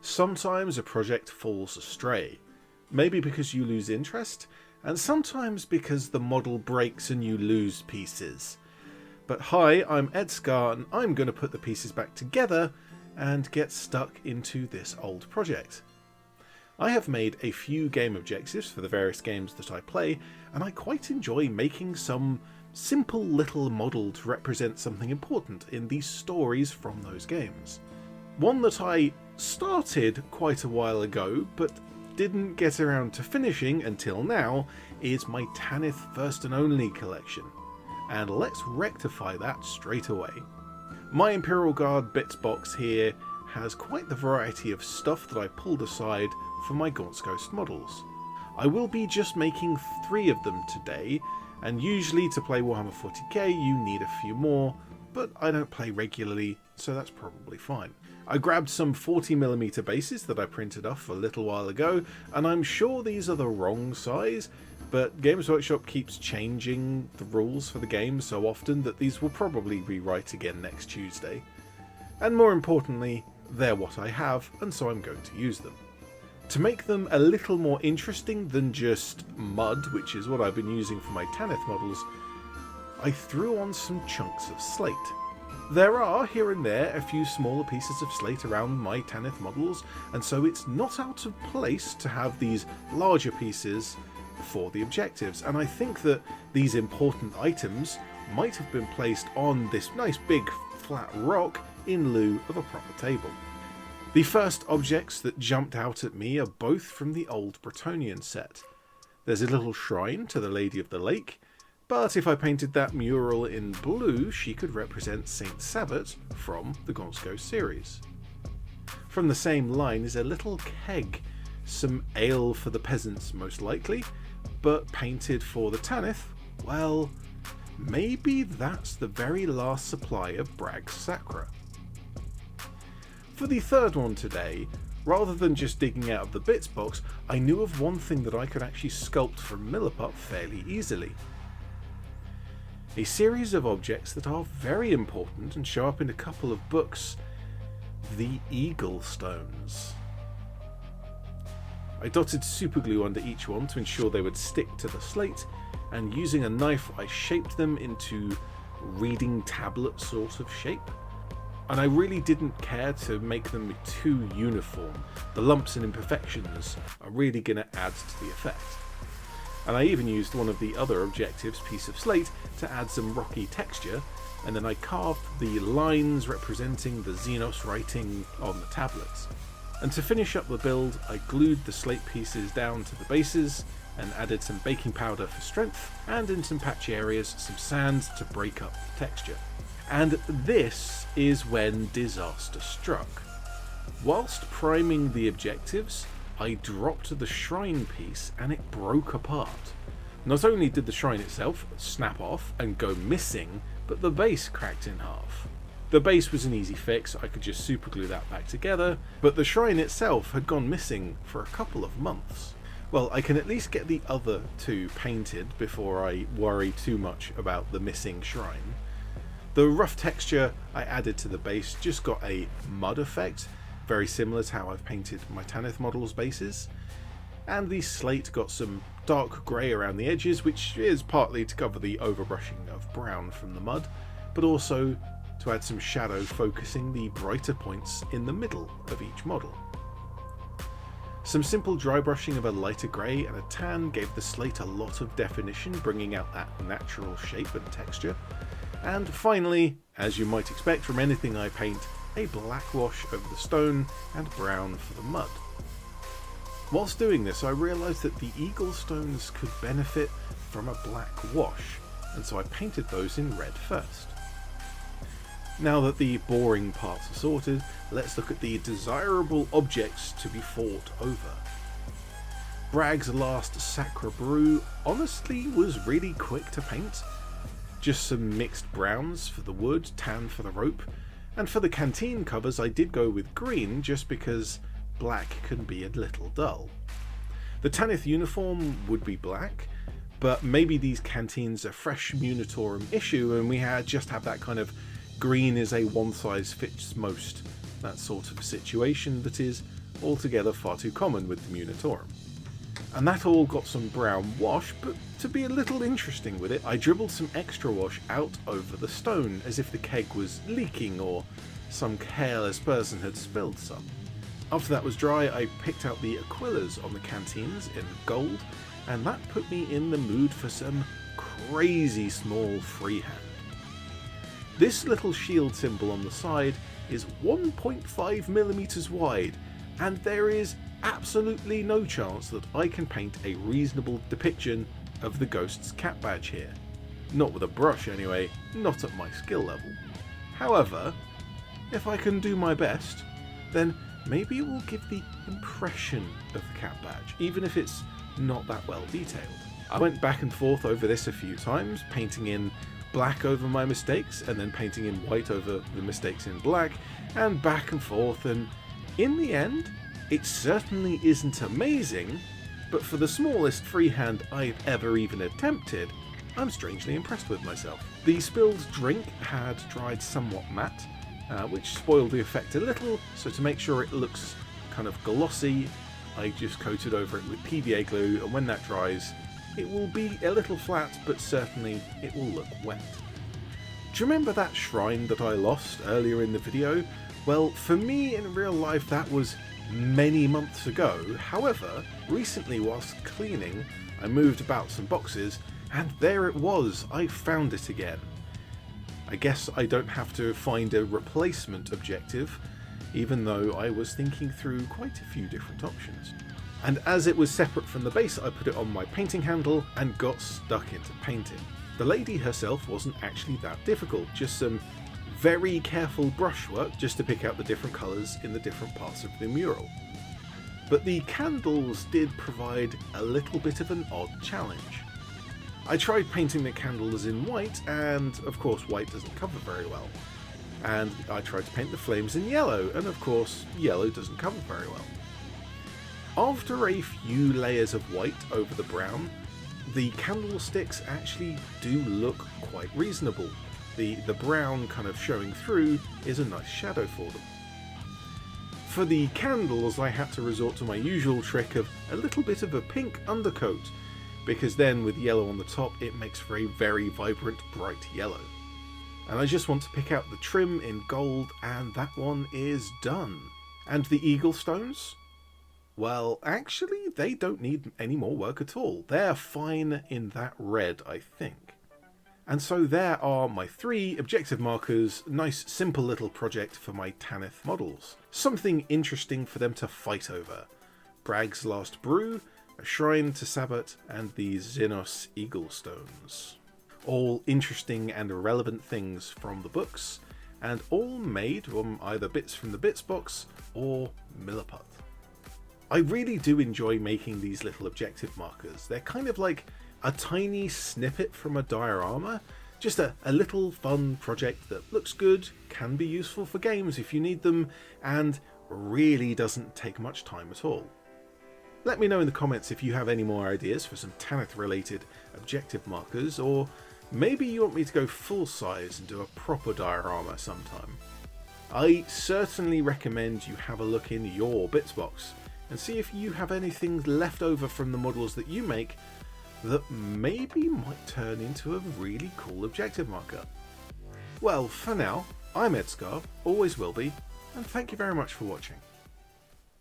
Sometimes a project falls astray, maybe because you lose interest, and sometimes because the model breaks and you lose pieces. But hi, I'm ED-SKaR and I'm going to put the pieces back together and get stuck into this old project. I have made a few game objectives for the various games that I play, and I quite enjoy making some simple little model to represent something important in the stories from those games. One that I started quite a while ago but didn't get around to finishing until now is my Tanith First and Only collection, and let's rectify that straight away. My Imperial Guard bits box here has quite the variety of stuff that I pulled aside for my Gaunt's Ghost models. I will be just making 3 of them today, and usually to play Warhammer 40k you need a few more, but I don't play regularly, so that's probably fine. I grabbed some 40mm bases that I printed off a little while ago, and I'm sure these are the wrong size, but Games Workshop keeps changing the rules for the game so often that these will probably be right again next Tuesday. And more importantly, they're what I have, and so I'm going to use them. To make them a little more interesting than just mud, which is what I've been using for my Tanith models, I threw on some chunks of slate. There are, here and there, a few smaller pieces of slate around my Tanith models, and so it's not out of place to have these larger pieces for the objectives, and I think that these important items might have been placed on this nice big flat rock in lieu of a proper table. The first objects that jumped out at me are both from the old Bretonnian set. There's a little shrine to the Lady of the Lake, but if I painted that mural in blue, she could represent Saint Sabbat from the Gaunt's Ghost series. From the same line is a little keg, some ale for the peasants most likely, but painted for the Tanith, well, maybe that's the very last supply of Bragg's Sacra. For the third one today, rather than just digging out of the bits box, I knew of one thing that I could actually sculpt from Milliput fairly easily. A series of objects that are very important and show up in a couple of books, the Eagle Stones. I dotted superglue under each one to ensure they would stick to the slate, and using a knife I shaped them into reading tablet sort of shape. And I really didn't care to make them too uniform. The lumps and imperfections are really going to add to the effect. And I even used one of the other objectives, piece of slate, to add some rocky texture, and then I carved the lines representing the Xenos writing on the tablets. And to finish up the build, I glued the slate pieces down to the bases and added some baking powder for strength, and in some patchy areas some sand to break up the texture. And this is when disaster struck. Whilst priming the objectives, I dropped the shrine piece and it broke apart. Not only did the shrine itself snap off and go missing, but the base cracked in half. The base was an easy fix, I could just superglue that back together, but the shrine itself had gone missing for a couple of months. Well, I can at least get the other 2 painted before I worry too much about the missing shrine. The rough texture I added to the base just got a mud effect, very similar to how I've painted my Tanith models' bases, and the slate got some dark grey around the edges, which is partly to cover the overbrushing of brown from the mud, but also to add some shadow focusing the brighter points in the middle of each model. Some simple dry brushing of a lighter grey and a tan gave the slate a lot of definition, bringing out that natural shape and texture. And finally, as you might expect from anything I paint, a black wash over the stone and brown for the mud. Whilst doing this, I realised that the Eagle Stones could benefit from a black wash, and so I painted those in red first. Now that the boring parts are sorted, let's look at the desirable objects to be fought over. Bragg's last Sacra Brew honestly was really quick to paint. Just some mixed browns for the wood, tan for the rope, and for the canteen covers I did go with green just because black can be a little dull. The Tanith uniform would be black, but maybe these canteens are fresh Munitorum issue and we just have that kind of green is a one size fits most, that sort of situation that is altogether far too common with the Munitorum. And that all got some brown wash, but to be a little interesting with it, I dribbled some extra wash out over the stone as if the keg was leaking or some careless person had spilled some. After that was dry, I picked out the aquillas on the canteens in gold, and that put me in the mood for some crazy small freehand. This little shield symbol on the side is 1.5mm wide, and there is absolutely no chance that I can paint a reasonable depiction of the ghost's cat badge here. Not with a brush anyway, not at my skill level. However, if I can do my best, then maybe it will give the impression of the cat badge, even if it's not that well detailed. I went back and forth over this a few times, painting in black over my mistakes and then painting in white over the mistakes in black, and back and forth, and in the end it certainly isn't amazing, but for the smallest freehand I've ever even attempted, I'm strangely impressed with myself. The spilled drink had dried somewhat matte, which spoiled the effect a little, so to make sure it looks kind of glossy, I just coated over it with PVA glue, and when that dries, it will be a little flat, but certainly it will look wet. Do you remember that shrine that I lost earlier in the video? Well, for me in real life that was many months ago. However, recently whilst cleaning, I moved about some boxes, and there it was. I found it again. I guess I don't have to find a replacement objective, even though I was thinking through quite a few different options. And as it was separate from the base, I put it on my painting handle and got stuck into painting. The lady herself wasn't actually that difficult, just some very careful brushwork just to pick out the different colours in the different parts of the mural. But the candles did provide a little bit of an odd challenge. I tried painting the candles in white, and of course white doesn't cover very well. And I tried to paint the flames in yellow, and of course yellow doesn't cover very well. After a few layers of white over the brown, the candlesticks actually do look quite reasonable. The brown kind of showing through is a nice shadow for them. For the candles, I had to resort to my usual trick of a little bit of a pink undercoat, because then with yellow on the top it makes for a very vibrant bright yellow. And I just want to pick out the trim in gold, and that one is done. And the eagle stones? Well, actually they don't need any more work at all. They're fine in that red, I think. And so there are my 3 objective markers, nice simple little project for my Tanith models. Something interesting for them to fight over. Bragg's Last Brew, a shrine to Sabbat, and the Xenos eagle stones. All interesting and relevant things from the books, and all made from either bits from the bits box or Milliput. I really do enjoy making these little objective markers. They're kind of like a tiny snippet from a diorama, just a little fun project that looks good, can be useful for games if you need them, and really doesn't take much time at all. Let me know in the comments if you have any more ideas for some Tanith related objective markers, or maybe you want me to go full size and do a proper diorama sometime. I certainly recommend you have a look in your bits box and see if you have anything left over from the models that you make that maybe might turn into a really cool objective marker. Well, for now, I'm ED-SKaR, always will be, and thank you very much for watching.